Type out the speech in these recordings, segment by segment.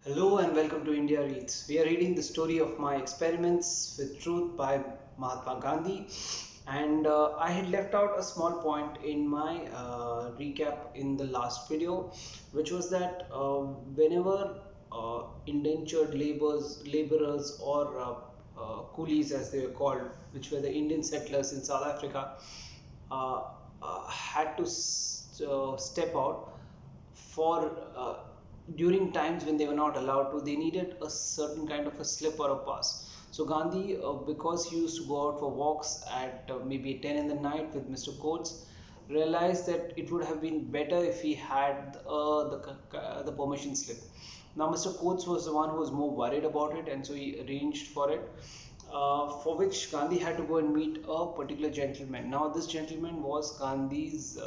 Hello and welcome to India Reads. We are reading the story of my experiments with truth by Mahatma Gandhi, and I had left out a small point in my recap in the last video, which was that whenever indentured laborers or coolies, as they were called, which were the Indian settlers in South Africa, uh, had to step out for during times when they were not allowed to, they needed a certain kind of a slip or a pass. So Gandhi, because he used to go out for walks at maybe 10 in the night with Mr. Coates, realized that it would have been better if he had the permission slip. Now Mr. Coates was the one who was more worried about it, and so he arranged for it, for which Gandhi had to go and meet a particular gentleman. Now this gentleman was Gandhi's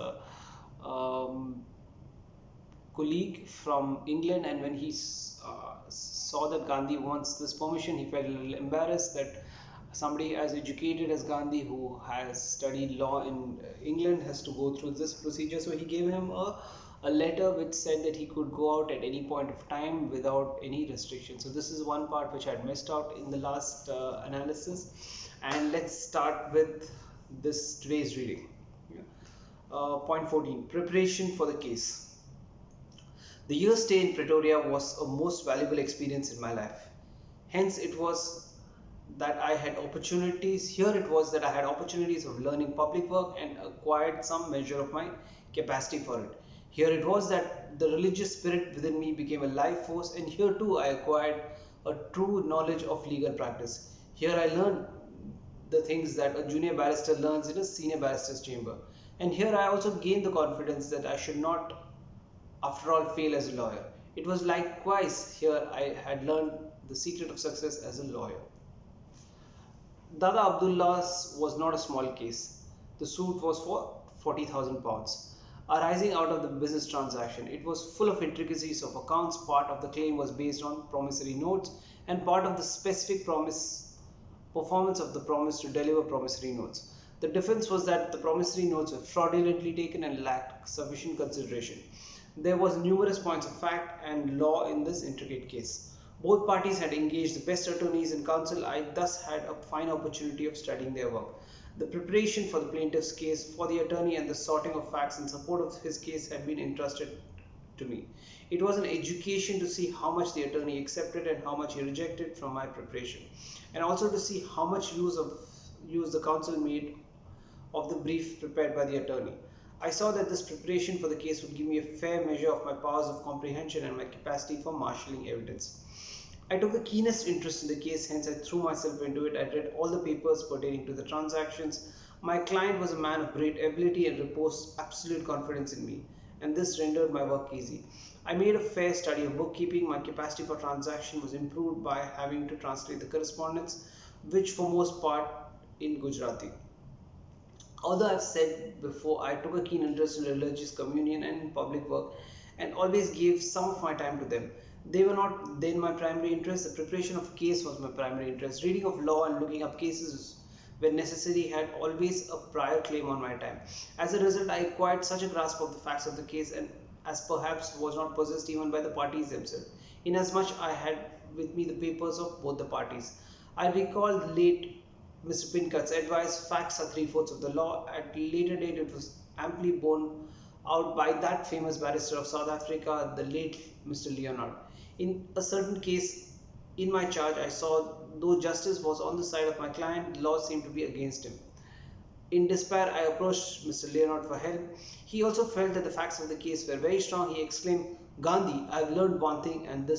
colleague from England, and when he saw that Gandhi wants this permission, he felt a little embarrassed that somebody as educated as Gandhi, who has studied law in England, has to go through this procedure. So he gave him a letter which said that he could go out at any point of time without any restriction. So this is one part which I had missed out in the last analysis. And let's start with this today's reading. Yeah. Point 14, preparation for the case. The year stay in Pretoria was a most valuable experience in my life. Hence, it was that I had opportunities. Here it was that I had opportunities of learning public work and acquired some measure of my capacity for it. Here it was that the religious spirit within me became a life force, and here too I acquired a true knowledge of legal practice. Here I learned the things that a junior barrister learns in a senior barrister's chamber. And here I also gained the confidence that I should not after all fail as a lawyer. It was likewise here I had learned the secret of success as a lawyer. Dada Abdullah's was not a small case. The suit was for £40,000 arising out of the business transaction. It was full of intricacies of accounts. Part of the claim was based on promissory notes, and part of the specific performance of the promise to deliver promissory notes. The defense was that the promissory notes were fraudulently taken and lacked sufficient consideration. There was numerous points of fact and law in this intricate case. Both parties had engaged the best attorneys and counsel. I thus had a fine opportunity of studying their work. The preparation for the plaintiff's case, for the attorney, and the sorting of facts in support of his case had been entrusted to me. It was an education to see how much the attorney accepted and how much he rejected from my preparation, and also to see how much use the counsel made of the brief prepared by the attorney. I saw that this preparation for the case would give me a fair measure of my powers of comprehension and my capacity for marshalling evidence. I took the keenest interest in the case, hence I threw myself into it. I read all the papers pertaining to the transactions. My client was a man of great ability and reposed absolute confidence in me, and this rendered my work easy. I made a fair study of bookkeeping. My capacity for transaction was improved by having to translate the correspondence, which for most part in Gujarati. Although I've said before, I took a keen interest in religious communion and in public work, and always gave some of my time to them. They were not then my primary interest. The preparation of a case was my primary interest. Reading of law and looking up cases when necessary had always a prior claim on my time. As a result, I acquired such a grasp of the facts of the case, and as perhaps was not possessed even by the parties themselves, inasmuch I had with me the papers of both the parties. I recall the late Mr. Pincut's advice, facts are three-fourths of the law. At a later date, it was amply borne out by that famous barrister of South Africa, the late Mr. Leonard. In a certain case in my charge, I saw though justice was on the side of my client, the law seemed to be against him. In despair, I approached Mr. Leonard for help. He also felt that the facts of the case were very strong. He exclaimed, Gandhi, I've learned one thing, and it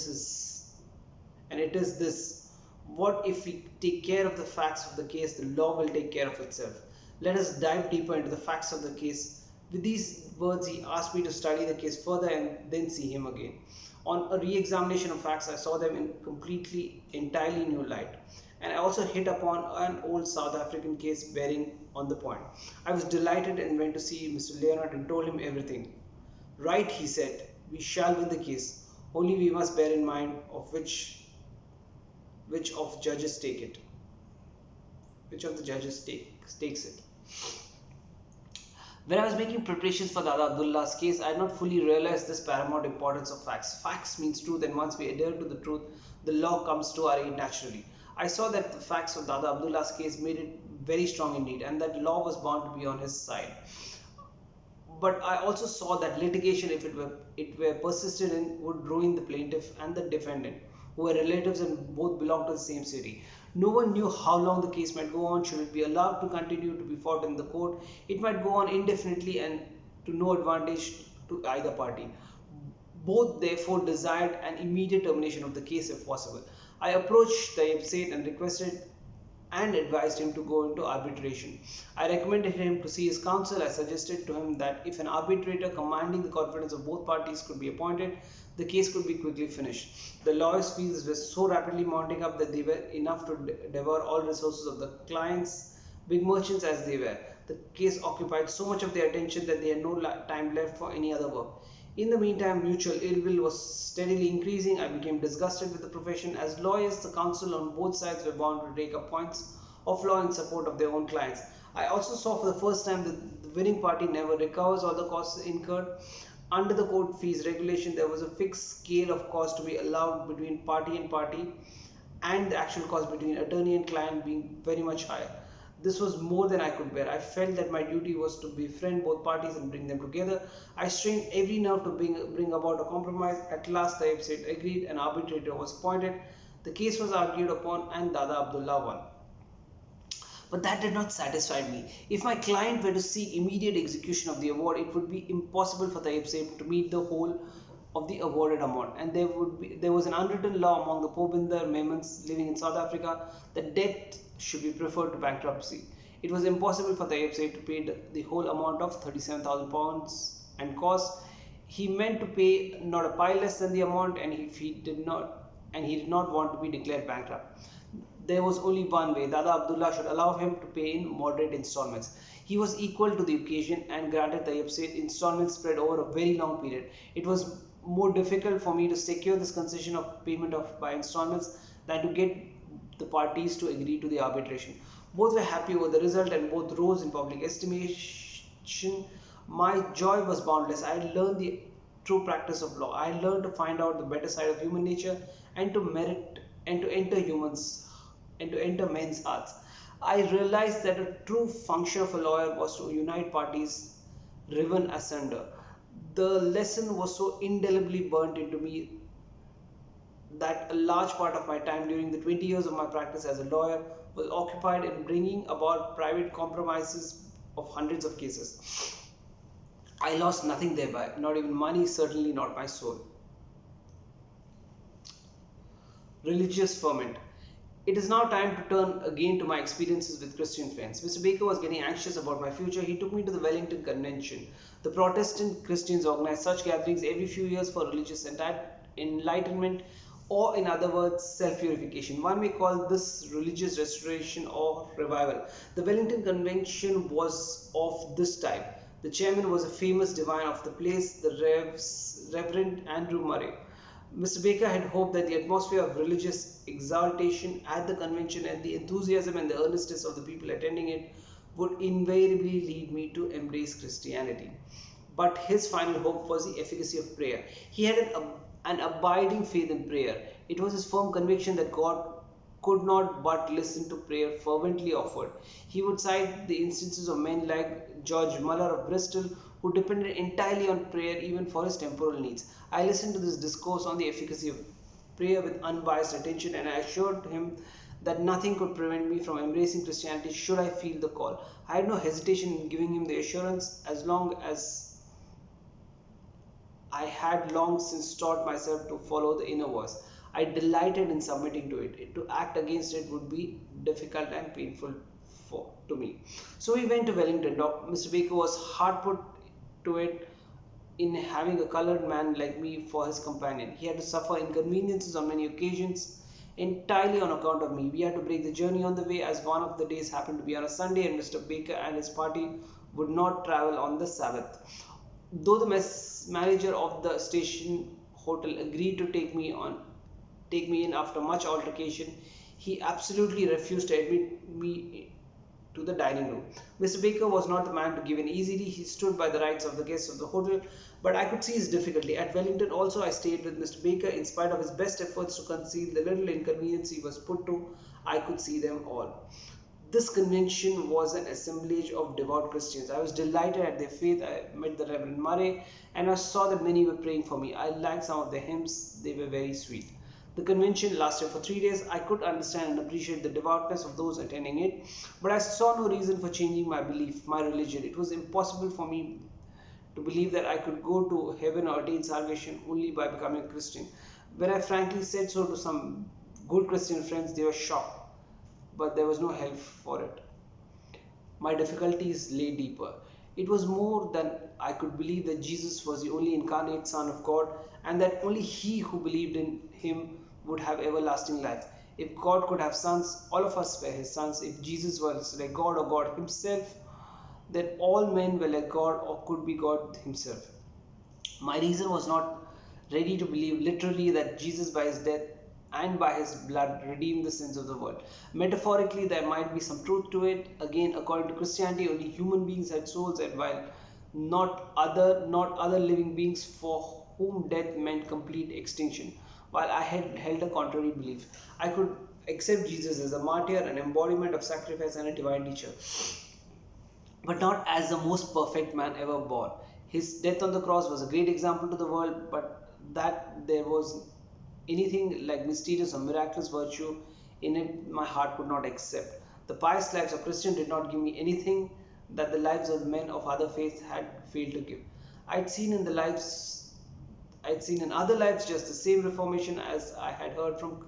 is this. What if we take care of the facts of the case, the law will take care of itself. Let us dive deeper into the facts of the case. With these words, he asked me to study the case further and then see him again. On a re-examination of facts, I saw them in entirely new light. And I also hit upon an old South African case bearing on the point. I was delighted and went to see Mr. Leonard and told him everything. Right, he said, we shall win the case. Only we must bear in mind of which of judges take it, which of the judges takes it. When I was making preparations for Dada Abdullah's case, I had not fully realized this paramount importance of facts. Facts means truth, and once we adhere to the truth, the law comes to our aid naturally. I saw that the facts of Dada Abdullah's case made it very strong indeed, and that law was bound to be on his side. But I also saw that litigation, if it were persisted in, would ruin the plaintiff and the defendant, who were relatives and both belonged to the same city. No one knew how long the case might go on. Should it be allowed to continue to be fought in the court? It might go on indefinitely and to no advantage to either party. Both therefore desired an immediate termination of the case if possible. I approached the Said and requested and advised him to go into arbitration. I recommended him to see his counsel. I suggested to him that if an arbitrator commanding the confidence of both parties could be appointed, the case could be quickly finished. The lawyers' fees were so rapidly mounting up that they were enough to devour all resources of the clients, big merchants as they were. The case occupied so much of their attention that they had no time left for any other work. In the meantime, mutual ill will was steadily increasing. I became disgusted with the profession. As lawyers, the counsel on both sides were bound to take up points of law in support of their own clients. I also saw for the first time that the winning party never recovers all the costs incurred. Under the court fees regulation, there was a fixed scale of cost to be allowed between party and party, and the actual cost between attorney and client being very much higher. This was more than I could bear. I felt that my duty was to befriend both parties and bring them together. I strained every nerve to bring about a compromise. At last, the Said agreed. An arbitrator was appointed. The case was argued upon, and Dada Abdullah won. But that did not satisfy me. If my client were to seek immediate execution of the award, it would be impossible for the Said to meet the whole of the awarded amount, and there was an unwritten law among the Pobinder Memons living in South Africa that debt should be preferred to bankruptcy. It was impossible for the Said to pay the whole amount of £37,000 and costs. He meant to pay not a pie less than the amount, and he did not want to be declared bankrupt. There was only one way. Dada Abdullah should allow him to pay in moderate installments. He was equal to the occasion and granted the Said installments spread over a very long period. It was more difficult for me to secure this concession of payment by installments than to get the parties to agree to the arbitration. Both were happy over the result and both rose in public estimation. My joy was boundless. I had learned the true practice of law. I had learned to find out the better side of human nature and to enter men's hearts. I realized that a true function of a lawyer was to unite parties riven asunder. The lesson was so indelibly burnt into me that a large part of my time during the 20 years of my practice as a lawyer was occupied in bringing about private compromises of hundreds of cases. I lost nothing thereby, not even money, certainly not my soul. Religious ferment. It is now time to turn again to my experiences with Christian friends. Mr. Baker was getting anxious about my future. He took me to the Wellington Convention. The Protestant Christians organize such gatherings every few years for religious enlightenment, or in other words, self-purification. One may call this religious restoration or revival. The Wellington Convention was of this type. The chairman was a famous divine of the place, the Reverend Andrew Murray. Mr. Baker had hoped that the atmosphere of religious exaltation at the convention and the enthusiasm and the earnestness of the people attending it would invariably lead me to embrace Christianity. But his final hope was the efficacy of prayer. He had an abiding faith in prayer. It was his firm conviction that God could not but listen to prayer fervently offered. He would cite the instances of men like George Muller of Bristol, who depended entirely on prayer even for his temporal needs. I listened to this discourse on the efficacy of prayer with unbiased attention, and I assured him that nothing could prevent me from embracing Christianity should I feel the call. I had no hesitation in giving him the assurance, as long as I had long since taught myself to follow the inner voice. I delighted in submitting to it. To act against it would be difficult and painful to me. So we went to Wellington. Mr. Baker was hard put to it in having a colored man like me for his companion. He had to suffer inconveniences on many occasions entirely on account of me. We had to break the journey on the way, as one of the days happened to be on a Sunday and Mr. Baker and his party would not travel on the Sabbath. Though the manager of the station hotel agreed to take me in after much altercation, he absolutely refused to admit me to the dining room. Mr. Baker was not the man to give in easily. He stood by the rights of the guests of the hotel, but I could see his difficulty. At Wellington also I stayed with Mr. Baker. In spite of his best efforts to conceal the little inconvenience he was put to, I could see them all. This convention was an assemblage of devout Christians. I was delighted at their faith. I met the Reverend Murray and I saw that many were praying for me. I liked some of the hymns, they were very sweet. The convention lasted for 3 days. I could understand and appreciate the devoutness of those attending it, but I saw no reason for changing my belief, my religion. It was impossible for me to believe that I could go to heaven or attain salvation only by becoming a Christian. When I frankly said so to some good Christian friends, they were shocked, but there was no help for it. My difficulties lay deeper. It was more than I could believe that Jesus was the only incarnate Son of God and that only he who believed in him would have everlasting life. If God could have sons, all of us were his sons. If Jesus was like God or God himself, then all men were like God or could be God himself. My reason was not ready to believe literally that Jesus by his death and by his blood redeemed the sins of the world. Metaphorically, there might be some truth to it. Again, according to Christianity, only human beings had souls, and while not other living beings for whom death meant complete extinction. While I had held a contrary belief, I could accept Jesus as a martyr, an embodiment of sacrifice, and a divine teacher, but not as the most perfect man ever born. His death on the cross was a great example to the world, but that there was anything like mysterious or miraculous virtue in it, my heart could not accept. The pious lives of Christians did not give me anything that the lives of men of other faiths had failed to give. I'd seen in the lives I'd seen in other lives just the same reformation as I had heard from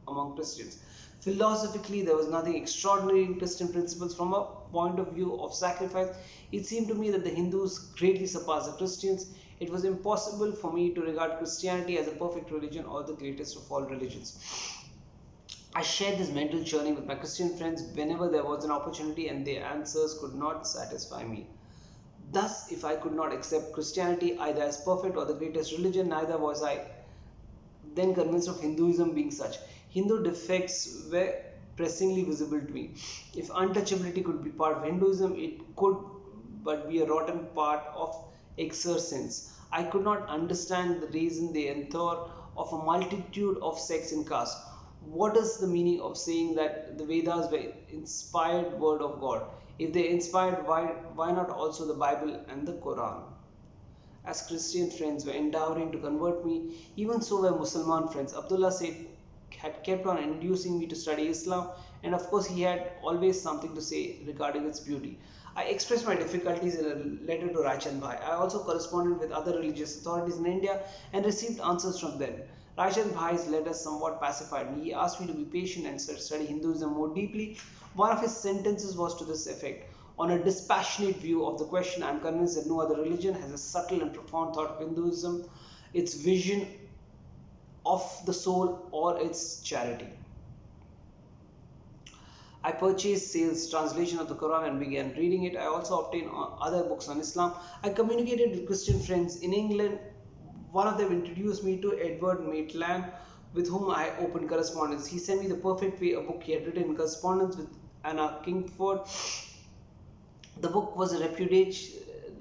among Christians. Philosophically, there was nothing extraordinary in Christian principles from a point of view of sacrifice. It seemed to me that the Hindus greatly surpassed the Christians. It was impossible for me to regard Christianity as a perfect religion or the greatest of all religions. I shared this mental journey with my Christian friends whenever there was an opportunity, and their answers could not satisfy me. Thus, if I could not accept Christianity either as perfect or the greatest religion, neither was I then convinced of Hinduism being such. Hindu defects were pressingly visible to me. If untouchability could be part of Hinduism, it could but be a rotten part of excrescence. I could not understand the reason they enthrall of a multitude of sects and castes. What is the meaning of saying that the Vedas were inspired word of God? If they inspired, why not also the Bible and the Quran? As Christian friends were endeavoring to convert me, even so were Muslim friends. Abdullah said had kept on inducing me to study Islam, and of course he had always something to say regarding its beauty. I expressed my difficulties in a letter to Raichan Bhai. I also corresponded with other religious authorities in India and received answers from them. Raichan Bhai's letter somewhat pacified me. He asked me to be patient and study Hinduism more deeply. One of his sentences was to this effect: on a dispassionate view of the question, I am convinced that no other religion has a subtle and profound thought of Hinduism, its vision of the soul, or its charity. I purchased Sale's translation of the Quran and began reading it. I also obtained other books on Islam. I communicated with Christian friends in England. One of them introduced me to Edward Maitland, with whom I opened correspondence. He sent me The Perfect Way, a book he had written in correspondence with Anna Kingford. The book was a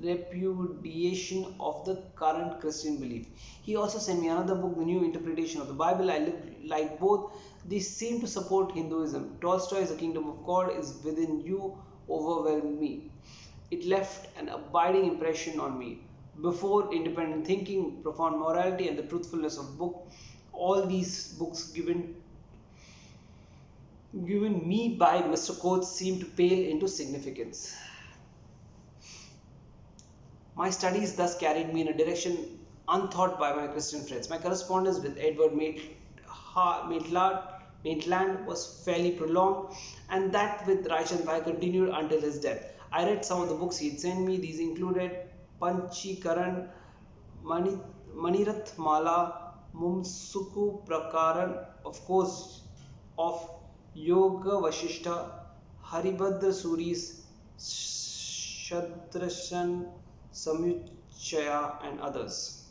repudiation of the current Christian belief. He also sent me another book, The New Interpretation of the Bible. I like both. They seem to support Hinduism. Tolstoy's The Kingdom of God is Within You overwhelmed me. It left an abiding impression on me. Before Independent Thinking, Profound Morality, and The Truthfulness of Book, all these books given me by Mr. Coates seem to pale into significance. My studies thus carried me in a direction unthought by my Christian friends. My correspondence with Edward Maitland was fairly prolonged, and that with Raichan Bhai continued until his death. I read some of the books he had sent me. These included Panchikaran, Manirath Mala, Mumsuku Prakaran, of course, of Yoga Vashishta, Haribhadra Suri's Shadrashan Samyuchaya, and others.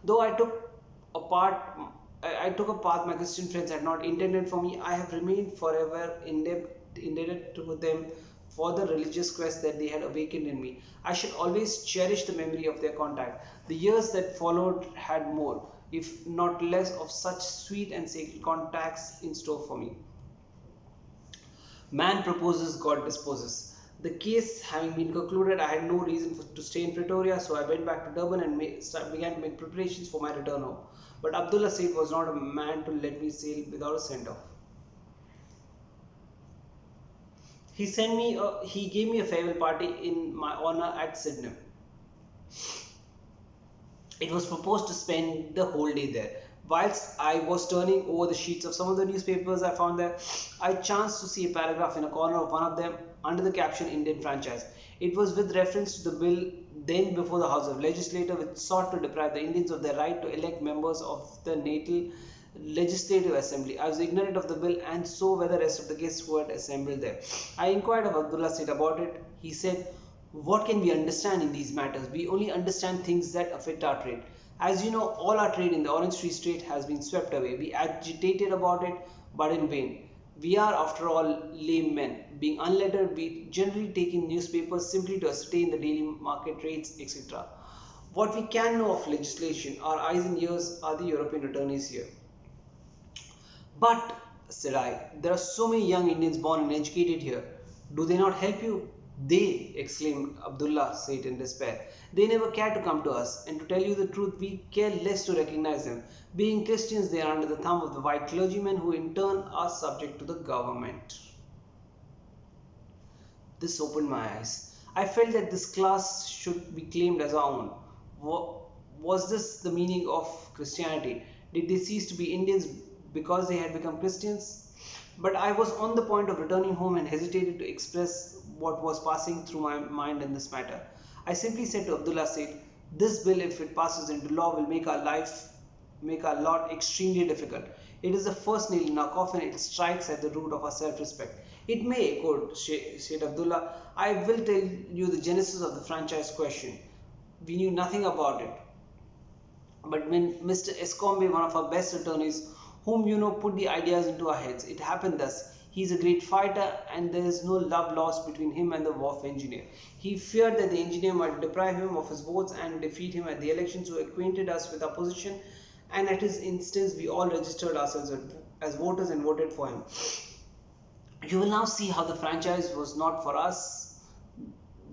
Though I took a path my Christian friends had not intended for me, I have remained forever indebted indebted to them for the religious quest that they had awakened in me. I shall always cherish the memory of their contact. The years that followed had more, if not less, of such sweet and sacred contacts in store for me. Man proposes, God disposes. The case having been concluded, I had no reason to stay in Pretoria, so I went back to Durban and began to make preparations for my return home. But Abdullah Said was not a man to let me sail without a send-off. He gave me a farewell party in my honor at Sydney. It was proposed to spend the whole day there. Whilst I was turning over the sheets of some of the newspapers I found there, I chanced to see a paragraph in a corner of one of them under the caption Indian franchise. It was with reference to the bill then before the House of Legislature, which sought to deprive the Indians of their right to elect members of the natal Legislative Assembly. I was ignorant of the bill, and so were the rest of the guests who had assembled there. I inquired of Abdullah Said about it. He said, "What can we understand in these matters? We only understand things that affect our trade. As you know, all our trade in the Orange Free State has been swept away. We agitated about it, but in vain. We are, after all, lame men. Being unlettered, we generally take in newspapers simply to ascertain the daily market rates, etc. What we can know of legislation, our eyes and ears are the European attorneys here." "But," said I, "there are so many young Indians born and educated here. Do they not help you?" "They," exclaimed Abdullah Said in despair, "they never care to come to us, and to tell you the truth, we care less to recognize them. Being Christians, they are under the thumb of the white clergymen, who in turn are subject to the government." This opened my eyes. I felt that this class should be claimed as our own. Was this the meaning of Christianity? Did they cease to be Indians because they had become Christians? But I was on the point of returning home and hesitated to express what was passing through my mind in this matter. I simply said to Abdullah Said, "This bill, if it passes into law, will make our lot extremely difficult. It is the first nail in our coffin. It strikes at the root of our self-respect." "It may," quoted Sheikh Abdullah. "I will tell you the genesis of the franchise question. We knew nothing about it. But when Mr. Escombe, one of our best attorneys, whom you know, put the ideas into our heads, it happened thus. He is a great fighter, and there is no love lost between him and the wharf engineer. He feared that the engineer might deprive him of his votes and defeat him at the elections, so acquainted us with our position, and at his instance we all registered ourselves as voters and voted for him. You will now see how the franchise was not for us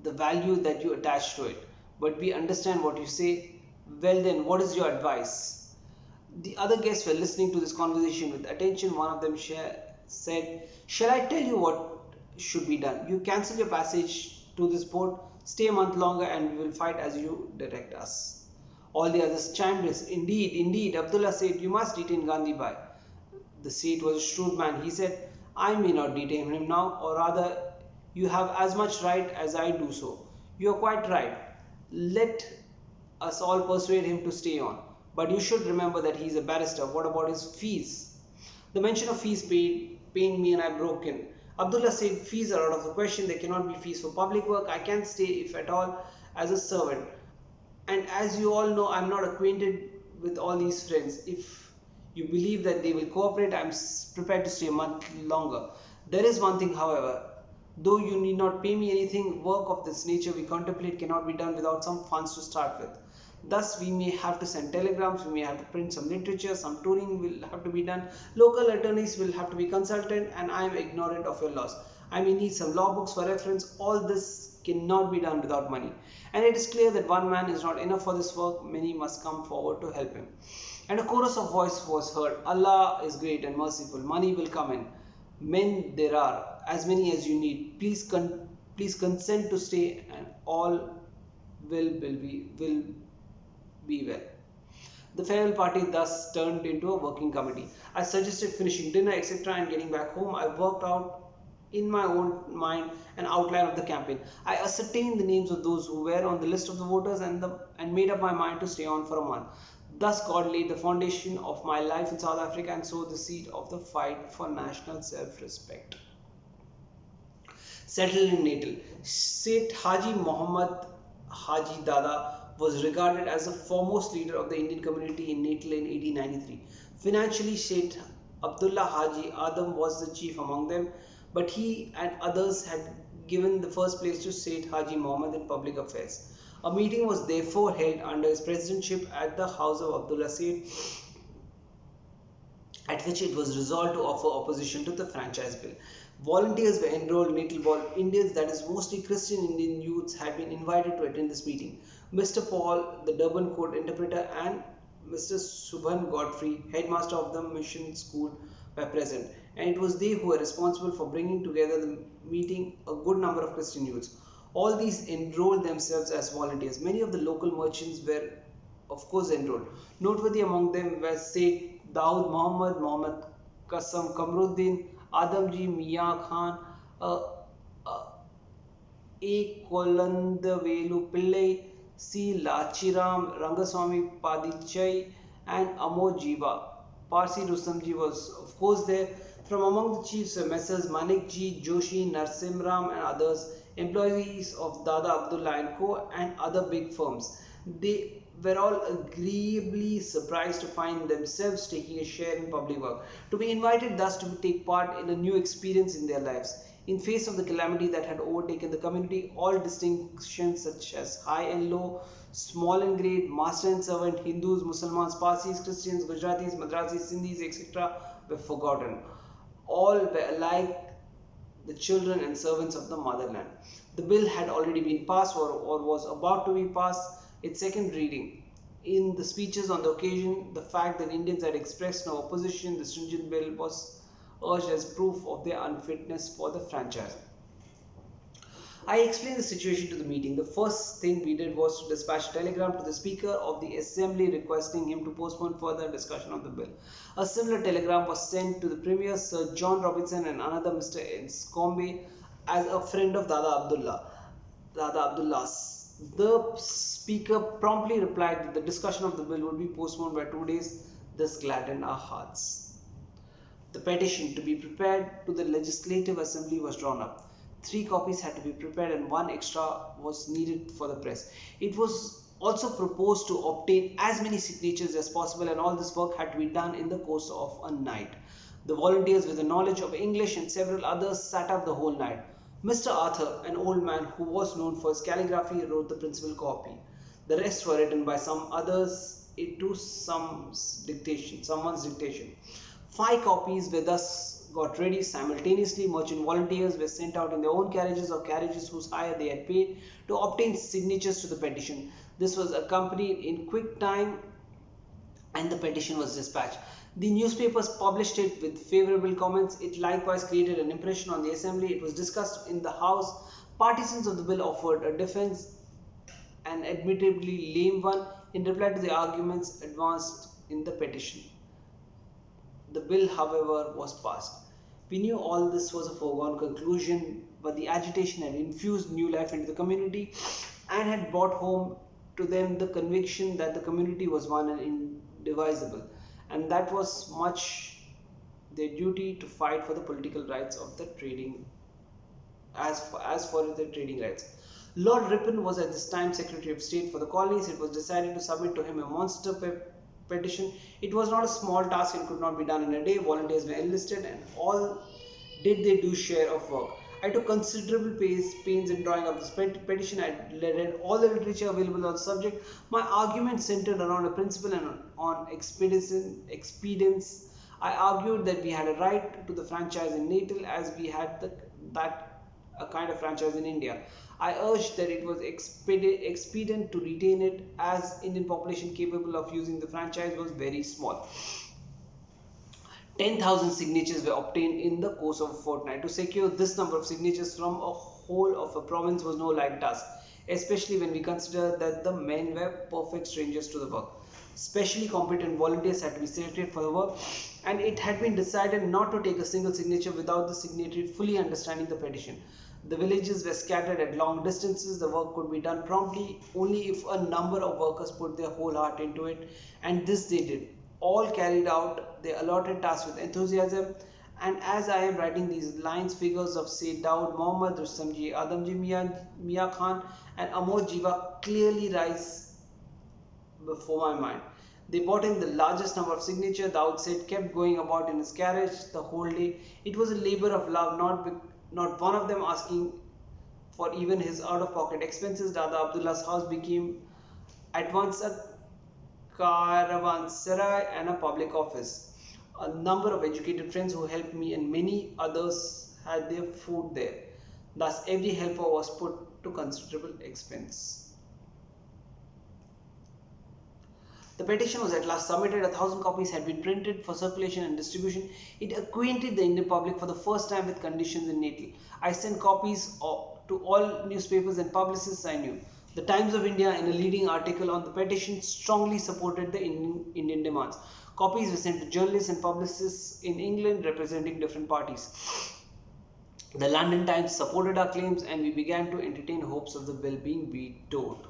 the value that you attach to it. But we understand what you say. Well then, what is your advice?" The other guests were listening to this conversation with attention. One of them said, "Shall I tell you what should be done? You cancel your passage to this boat, stay a month longer, and we will fight as you direct us." All the others chimed in. "Indeed, indeed, Abdullah Said, you must detain Gandhi by." The Said was a shrewd man. He said, "I may not detain him now, or rather, you have as much right as I do so." "You are quite right. Let us all persuade him to stay on. But you should remember that he is a barrister. What about his fees?" The mention of fees pained me, and I broke in. "Abdullah Said, fees are out of the question. There cannot be fees for public work. I can stay, if at all, as a servant. And as you all know, I am not acquainted with all these friends. If you believe that they will cooperate, I am prepared to stay a month longer. There is one thing, however. Though you need not pay me anything, work of this nature we contemplate cannot be done without some funds to start with. Thus, we may have to send telegrams, we may have to print some literature, some touring will have to be done, local attorneys will have to be consulted, and I am ignorant of your laws. I may need some law books for reference. All this cannot be done without money. And it is clear that one man is not enough for this work. Many must come forward to help him." And a chorus of voice was heard. "Allah is great and merciful. Money will come in. Men there are, as many as you need. Please consent to stay, and all will be well." The farewell party thus turned into a working committee. I suggested finishing dinner, etc., and getting back home. I worked out in my own mind an outline of the campaign. I ascertained the names of those who were on the list of the voters and made up my mind to stay on for a month. Thus God laid the foundation of my life in South Africa and sowed the seed of the fight for national self-respect. Settled in Natal. Seth Haji Muhammad Haji Dada was regarded as the foremost leader of the Indian community in Natal in 1893. Financially, Sheikh Abdullah Haji Adam was the chief among them. but he and others had given the first place to Sayyid Haji Muhammad in public affairs. A meeting was therefore held under his presidentship at the house of Abdullah Said, at which it was resolved to offer opposition to the franchise bill. Volunteers were enrolled, Indians, that is mostly Christian Indian youths, had been invited to attend this meeting. Mr. Paul, the Durban court interpreter, and Mr. Subhan Godfrey, headmaster of the mission school, were present, and it was they who were responsible for bringing together the meeting a good number of Christian youths. All these enrolled themselves as volunteers. Many of the local merchants were, of course, enrolled. Noteworthy among them were Said Daud Muhammad, Muhammad Qasam Kamruddin, Adamji Mia Khan, uh, uh, A. Kolandavelu Pillai, C. Lachiram Rangaswamy Padichai, and Amod Jiva. Parsi Rustamji was, of course, there. From among the chiefs were Messrs. Manikji, Joshi, Narsimram, and others, employees of Dada Abdullah and Co. and other big firms. They were all agreeably surprised to find themselves taking a share in public work, to be invited thus to take part in a new experience in their lives. In face of the calamity that had overtaken the community, all distinctions such as high and low, small and great, master and servant, Hindus, Muslims, Parsis, Christians, Gujaratis, Madrasis, Sindhis, etc. were forgotten. All were alike the children and servants of the motherland. The bill had already been passed or was about to be passed. Its second reading. In the speeches on the occasion, the fact that Indians had expressed no opposition, the stringent bill was urged as proof of their unfitness for the franchise. I explained the situation to the meeting. The first thing we did was to dispatch a telegram to the Speaker of the Assembly requesting him to postpone further discussion of the bill. A similar telegram was sent to the Premier, Sir John Robinson, and another Mr. Enscombe, as a friend of Dada Abdullah's. The Speaker promptly replied that the discussion of the bill would be postponed by 2 days. This gladdened our hearts. The petition to be prepared to the Legislative Assembly was drawn up. 3 copies had to be prepared and 1 extra was needed for the press. It was also proposed to obtain as many signatures as possible, and all this work had to be done in the course of a night. The volunteers with the knowledge of English and several others sat up the whole night. Mr. Arthur, an old man who was known for his calligraphy, wrote the principal copy. The rest were written by some others into someone's dictation. 5 copies were thus got ready simultaneously. Merchant volunteers were sent out in their own carriages or carriages whose hire they had paid to obtain signatures to the petition. This was accompanied in quick time and the petition was dispatched. The newspapers published it with favorable comments. It likewise created an impression on the assembly. It was discussed in the House. Partisans of the bill offered a defense, an admittedly lame one, in reply to the arguments advanced in the petition. The bill, however, was passed. We knew all this was a foregone conclusion, but the agitation had infused new life into the community and had brought home to them the conviction that the community was one and indivisible, and that was much their duty to fight for the political rights of the trading, as for the trading rights. Lord Ripon was at this time Secretary of State for the colonies. It was decided to submit to him a monster petition. It was not a small task and could not be done in a day. Volunteers were enlisted and all did their due share of work. I took considerable pains in drawing up this petition. I read all the literature available on the subject. My argument centered around a principle and on expedience. I argued that we had a right to the franchise in Natal as we had a kind of franchise in India. I urged that it was expedient to retain it as Indian population capable of using the franchise was very small. 10,000 signatures were obtained in the course of a fortnight. To secure this number of signatures from a whole of a province was no light task, especially when we consider that the men were perfect strangers to the work. Specially competent volunteers had to be selected for the work, and it had been decided not to take a single signature without the signatory fully understanding the petition. The villages were scattered at long distances. The work could be done promptly only if a number of workers put their whole heart into it, and this they did. All carried out their allotted task with enthusiasm, and as I am writing these lines, figures of Sayyid Daud Muhammad, Rustamji, Adamji Mia Khan, and Amod Jiva clearly rise before my mind. They brought in the largest number of signatures. Daud said kept going about in his carriage the whole day. It was a labor of love, not one of them asking for even his out-of-pocket expenses. Dada Abdullah's house became at once a caravanserai and a public office. A number of educated friends who helped me and many others had their food there. Thus, every helper was put to considerable expense. The petition was at last submitted. 1,000 copies had been printed for circulation and distribution. It acquainted the Indian public for the first time with conditions in Natal. I sent copies to all newspapers and publicists I knew. The Times of India, in a leading article on the petition, strongly supported the Indian demands. Copies were sent to journalists and publicists in England representing different parties. The London Times supported our claims and we began to entertain hopes of the bill being vetoed.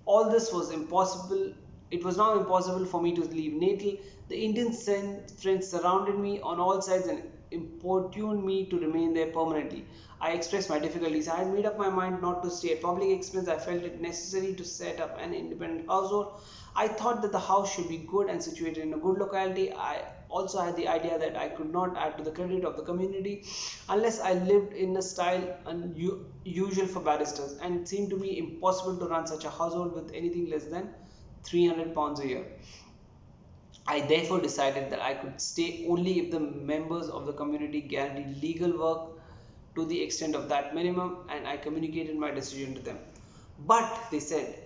All this was impossible. It was now impossible for me to leave Natal. The Indian friends surrounded me on all sides and importuned me to remain there permanently. I expressed my difficulties. I had made up my mind not to stay at public expense. I felt it necessary to set up an independent household. I thought that the house should be good and situated in a good locality. I also had the idea that I could not add to the credit of the community unless I lived in a style unusual for barristers, and it seemed to me impossible to run such a household with anything less than £300 a year. I therefore decided that I could stay only if the members of the community guaranteed legal work to the extent of that minimum, and I communicated my decision to them. But they said,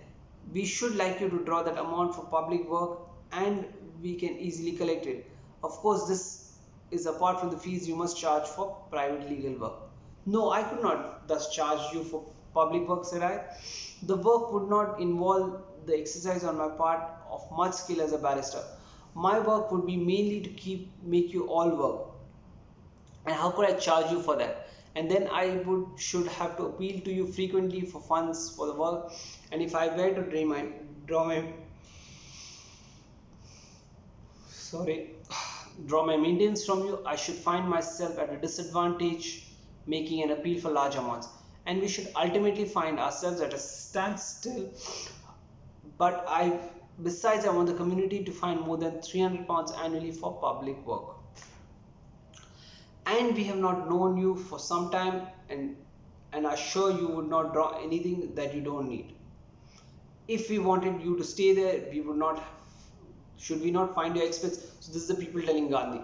we should like you to draw that amount for public work and we can easily collect it. Of course, this is apart from the fees you must charge for private legal work. No, I could not thus charge you for public work, said I. The work would not involve the exercise on my part of much skill as a barrister. My work would be mainly to make you all work. And how could I charge you for that? And then I should have to appeal to you frequently for funds for the work. And if I were to draw my maintenance from you, I should find myself at a disadvantage making an appeal for large amounts, and we should ultimately find ourselves at a standstill. But besides, I want the community to find more than £300 annually for public work. And we have not known you for some time, and are sure you would not draw anything that you don't need. If we wanted you to stay there, should we not find your expense? So this is the people telling Gandhi.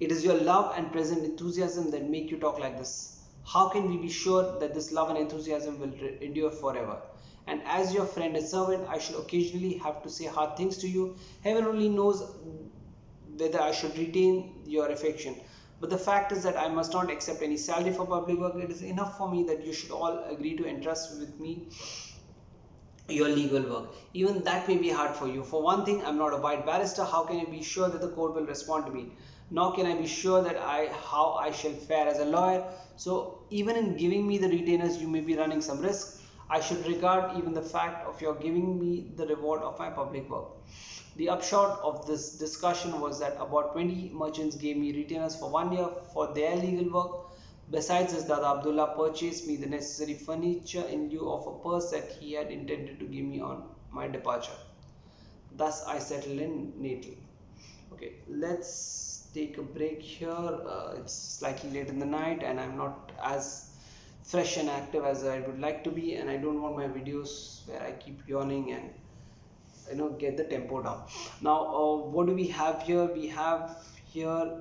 It is your love and present enthusiasm that make you talk like this. How can we be sure that this love and enthusiasm will endure forever? And as your friend and servant, I should occasionally have to say hard things to you. Heaven only knows whether I should retain your affection. But the fact is that I must not accept any salary for public work. It is enough for me that you should all agree to entrust with me your legal work. Even that may be hard for you. For one thing, I am not a white barrister. How can I be sure that the court will respond to me? Nor can I be sure that how I shall fare as a lawyer. So even in giving me the retainers, you may be running some risk. I should regard even the fact of your giving me the reward of my public work. The upshot of this discussion was that about 20 merchants gave me retainers for 1 year for their legal work. Besides this, Dada Abdullah purchased me the necessary furniture in lieu of a purse that he had intended to give me on my departure. Thus, I settled in Natal. Okay, let's take a break here. It's slightly late in the night and I'm not as fresh and active as I would like to be, and I don't want my videos where I keep yawning and get the tempo down. Now, what do we have here? We have here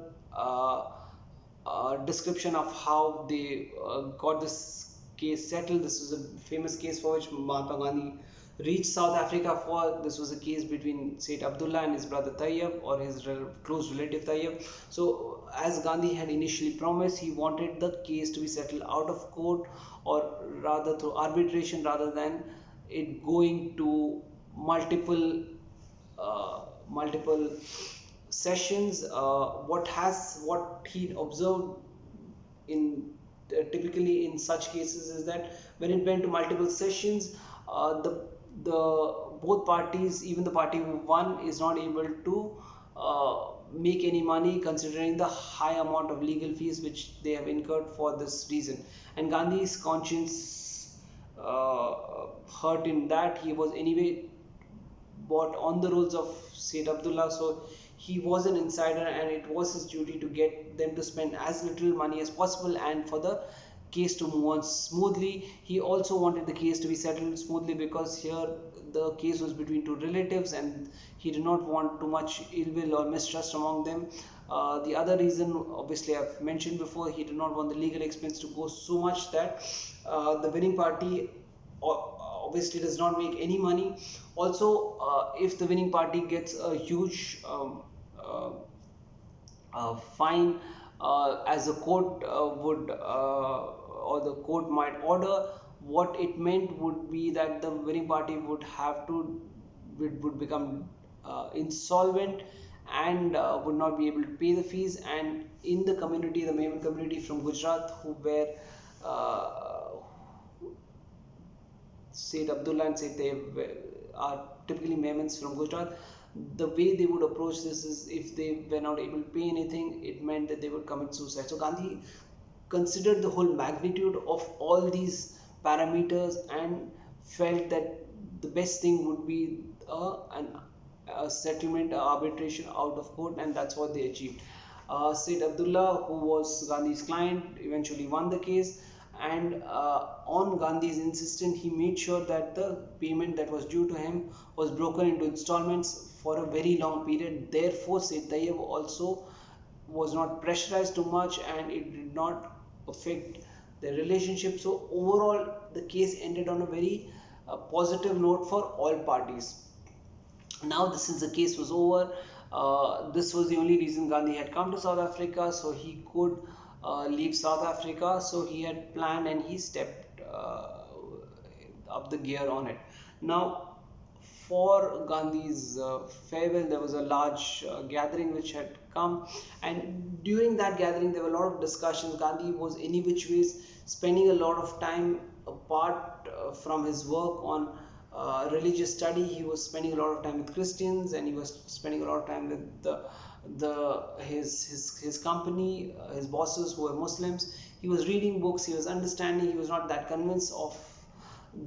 a description of how they got this case settled. This is a famous case for which Mahatma Gandhi reached South Africa for. This was a case between Sayyid Abdullah and his brother Tayyab, or his close relative Tayyab. So as Gandhi had initially promised, he wanted the case to be settled out of court, or rather through arbitration, rather than it going to multiple sessions. What he observed in typically in such cases is that when it went to multiple sessions, the both parties, even the party who won, is not able to make any money, considering the high amount of legal fees which they have incurred for this reason. And Gandhi's conscience hurt in that he was anyway bought on the rolls of Said Abdullah, so he was an insider and it was his duty to get them to spend as little money as possible and for the case to move on smoothly. He also wanted the case to be settled smoothly because here the case was between two relatives and he did not want too much ill will or mistrust among them. The other reason, obviously, I've mentioned before, he did not want the legal expense to go so much that the winning party obviously does not make any money. Also, if the winning party gets a huge uh, fine, as the court would or the court might order, what it meant would be that the winning party would have to would become insolvent and would not be able to pay the fees. And in the community, the Memon community from Gujarat, who were uh, Said Abdullah and Said Tayyib are typically Memons from Gujarat. The way they would approach this is if they were not able to pay anything, it meant that they would commit suicide. So Gandhi considered the whole magnitude of all these parameters and felt that the best thing would be a settlement, arbitration out of court, and that's what they achieved. Said Abdullah, who was Gandhi's client, eventually won the case, and on Gandhi's insistence, he made sure that the payment that was due to him was broken into installments for a very long period. Therefore, Said Tayyib also was not pressurized too much and it did not affect their relationship. So overall, the case ended on a very positive note for all parties. Now, since the case was over, this was the only reason Gandhi had come to South Africa, so he could leave South Africa. So he had planned and he stepped up the gear on it. Now, for Gandhi's farewell, there was a large gathering which had come, and during that gathering, there were a lot of discussions. Gandhi was any which ways spending a lot of time apart from his work on religious study. He was spending a lot of time with Christians, and he was spending a lot of time with his company, his bosses who were Muslims. He was reading books, he was understanding. He was not that convinced of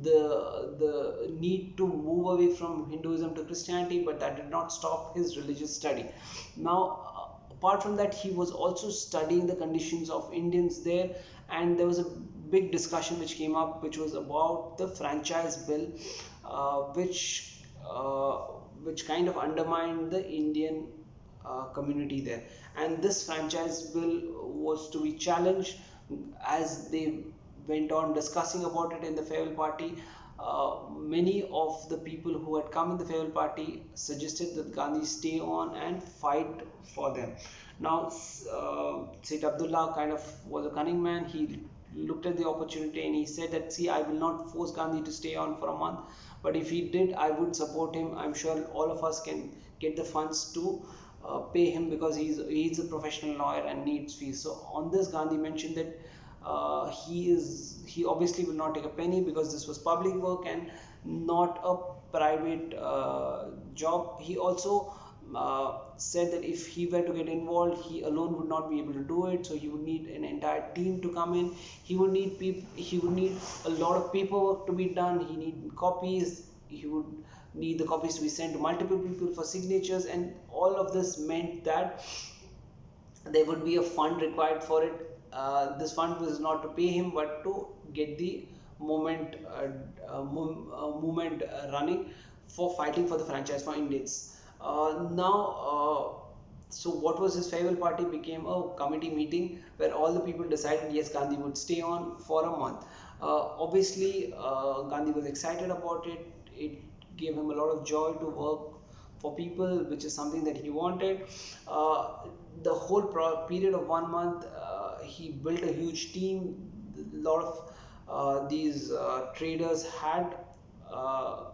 the need to move away from Hinduism to Christianity, but that did not stop his religious study. Now, apart from that, he was also studying the conditions of Indians there, and there was a big discussion which came up, which was about the franchise bill, uh, which kind of undermined the Indian community there. And this franchise bill was to be challenged. As they went on discussing about it in the farewell party, many of the people who had come in the farewell party suggested that Gandhi stay on and fight for them. Now, Said Abdullah kind of was a cunning man. He looked at the opportunity and he said that, see, I will not force Gandhi to stay on for a month, but if he did, I would support him. I'm sure all of us can get the funds to pay him because he's a professional lawyer and needs fees. So on this, Gandhi mentioned that he obviously will not take a penny because this was public work and not a private job. He also said that if he were to get involved, he alone would not be able to do it. So he would need an entire team to come in. He would need he would need a lot of paperwork to be done. He need copies. He would need the copies to be sent to multiple people for signatures, and all of this meant that there would be a fund required for it. This fund was not to pay him but to get the movement running for fighting for the franchise for Indians. So what was his farewell party became a committee meeting where all the people decided yes, Gandhi would stay on for a month. Obviously, Gandhi was excited about it. It gave him a lot of joy to work for people, which is something that he wanted. The whole period of 1 month, he built a huge team. A lot of these traders had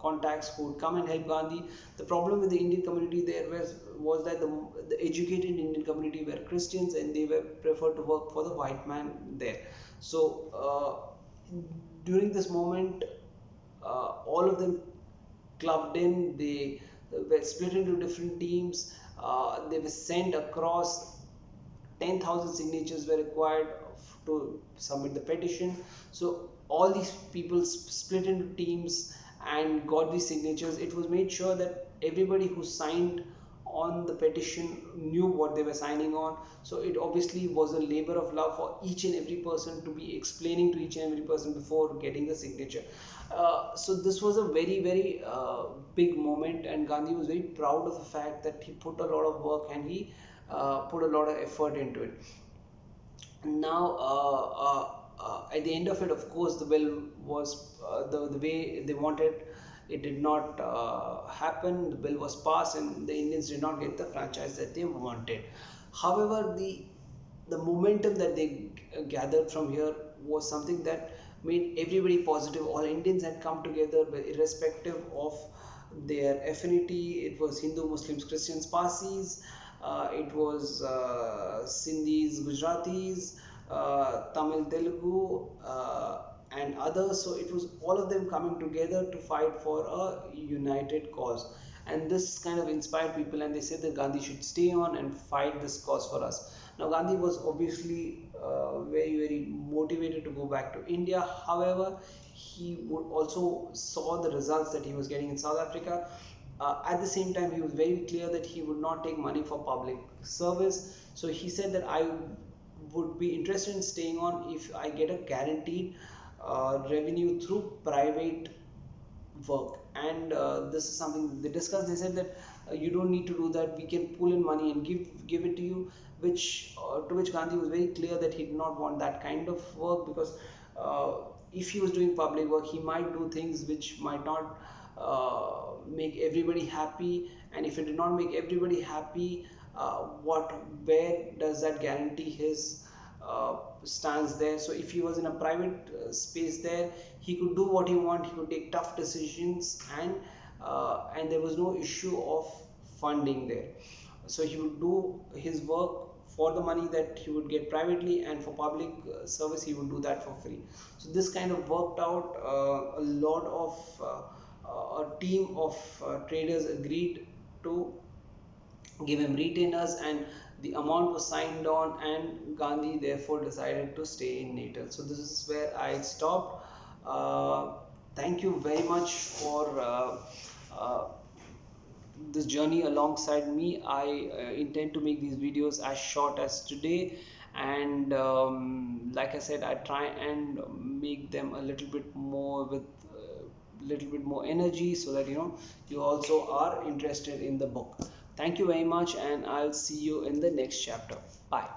contacts who would come and help Gandhi. The problem with the Indian community there was that the educated Indian community were Christians and they were preferred to work for the white man there. So during this moment, all of them clubbed in. They were split into different teams. They were sent across. 10,000 signatures were required to submit the petition. So all these people split into teams and got these signatures. It was made sure that everybody who signed on the petition knew what they were signing on. So it obviously was a labor of love for each and every person to be explaining to each and every person before getting the signature. So this was a very big moment, and Gandhi was very proud of the fact that he put a lot of work and he put a lot of effort into it. Now at the end of it, of course, the bill was the way they wanted. It did not happen. The bill was passed and the Indians did not get the franchise that they wanted. However, the momentum that they gathered from here was something that made everybody positive. All Indians had come together, irrespective of their affinity. It was Hindu, Muslims, Christians, Parsis, it was Sindhis, Gujaratis, Tamil, Telugu, and others. So it was all of them coming together to fight for a united cause. And this kind of inspired people, and they said that Gandhi should stay on and fight this cause for us. Now, Gandhi was obviously very motivated to go back to India. However, he would also saw the results that he was getting in South Africa. At the same time, he was very clear that he would not take money for public service. So he said that I would be interested in staying on if I get a guaranteed revenue through private work. And this is something they discussed. They said that you don't need to do that, we can pull in money and give it to you, which to which Gandhi was very clear that he did not want that kind of work, because if he was doing public work, he might do things which might not make everybody happy. And if it did not make everybody happy, where does that guarantee his stands there? So if he was in a private space there, he could do what he want, he could take tough decisions, and there was no issue of funding there. So he would do his work for the money that he would get privately, and for public service he would do that for free. So this kind of worked out. A lot of a team of traders agreed to give him retainers, and the amount was signed on, and Gandhi therefore decided to stay in Natal. So this is where I stopped. Thank you very much for uh, this journey alongside me. I intend to make these videos as short as today, and like I said, I try and make them a little bit more with little bit more energy, so that you also are interested in the book. Thank you very much, and I'll see you in the next chapter. Bye.